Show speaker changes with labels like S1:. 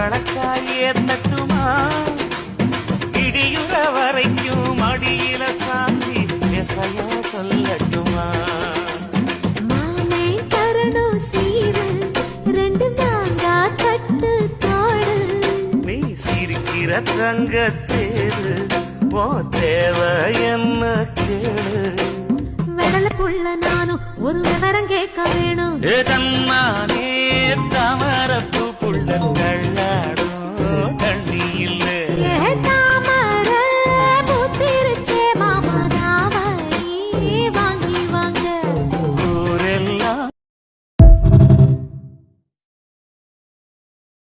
S1: கணக்காயே தட்டுமா இடியுற வரைக்கும் அடியில சாந்தி எசையா சொல்லட்டுமா
S2: மாமே தரணும் சீரு ரெண்டு மாங்கா தட்டு தோடு
S1: நீ சிரிக்கிற தங்கத்தேரு போ தேவை என்ன கேளு
S2: விரலுக்குள்ள நானும் ஒரு விவரம் கேட்க வேணும்
S1: தன்னானே தம